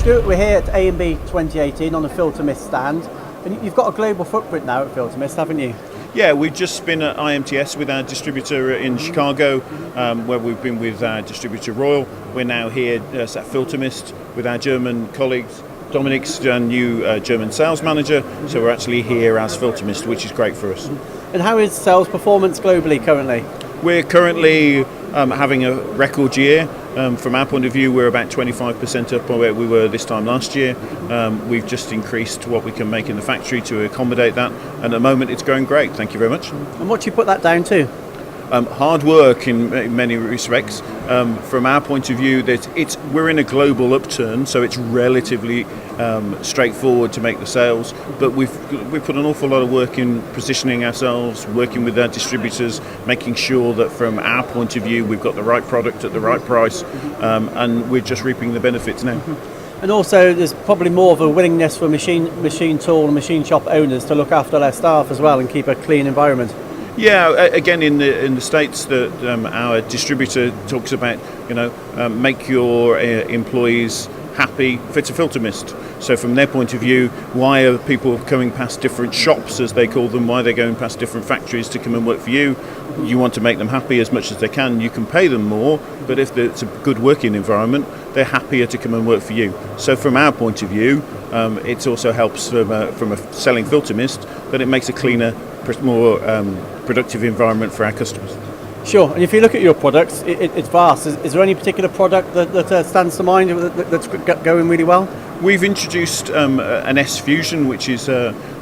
Stuart, we're here at AMB 2018 on the Filtermist stand, and you've got a global footprint now at Filtermist, haven't you? Yeah, we've just been at IMTS with our distributor in Chicago, where we've been with our distributor Royal. We're now here at Filtermist with our German colleagues. Dominique's new German sales manager, so we're actually here as Filtermist, which is great for us. And how is sales performance globally currently? We're currently having a record year. From our point of view, we're about 25% up on where we were this time last year. We've just increased what we can make in the factory to accommodate that, and at the moment it's going great. Thank you very much. And what do you put that down to? Hard work in many respects. From our point of view, we're in a global upturn, so it's relatively straightforward to make the sales. But we've put an awful lot of work in positioning ourselves, working with our distributors, making sure that from our point of view we've got the right product at the right price, and we're just reaping the benefits now. And also, there's probably more of a willingness for machine tool and machine shop owners to look after their staff as well and keep a clean environment. Yeah, again in the States, our distributor talks about, make your employees happy, fit a Filtermist. So from their point of view, why are people coming past different shops, as they call them, why are they going past different factories to come and work for you? You want to make them happy as much as they can. You can pay them more, but if it's a good working environment, they're happier to come and work for you. So from our point of view, it also helps from a selling Filtermist, that it makes a cleaner, more productive environment for our customers. Sure, and if you look at your products, it's vast. Is there any particular product that stands to mind that's going really well? We've introduced an S Fusion, which is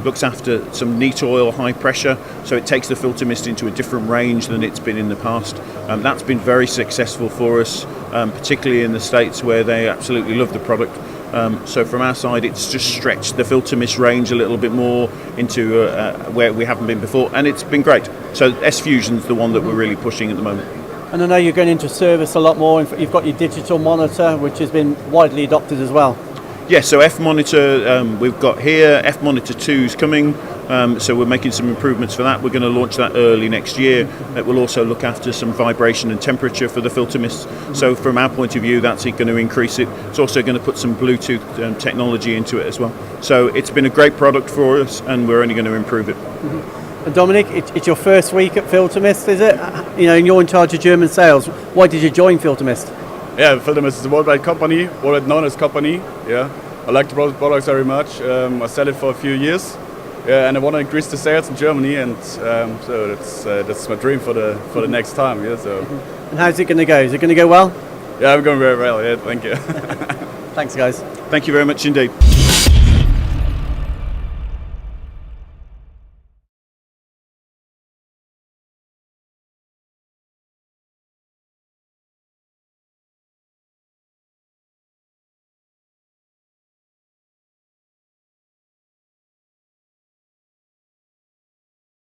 looks after some neat oil, high pressure, so it takes the Filtermist into a different range than it's been in the past. That's been very successful for us, particularly in the States, where they absolutely love the product. So from our side, it's just stretched the Filtermist range a little bit more into where we haven't been before, and it's been great. So S Fusion's the one that we're really pushing at the moment. And I know you're going into service a lot more. You've got your digital monitor, which has been widely adopted as well. Yes, so F Monitor we've got here. F Monitor 2 is coming, so we're making some improvements for that. We're going to launch that early next year. It will also look after some vibration and temperature for the Filtermist. So from our point of view, that's going to increase it. It's also going to put some Bluetooth technology into it as well. So it's been a great product for us, and we're only going to improve it. And Dominique, it's your first week at Filtermist, is it? And you're in charge of German sales. Why did you join Filtermist? Yeah, Filtermist is a worldwide company, worldwide known as company. Yeah, I like the products very much. I sell it for a few years. Yeah, and I want to increase the sales in Germany, and so that's my dream for the next time. Yeah, so. And how's it going to go? Is it going to go well? Yeah, I'm going very well. Yeah, thank you. Thanks, guys. Thank you very much indeed.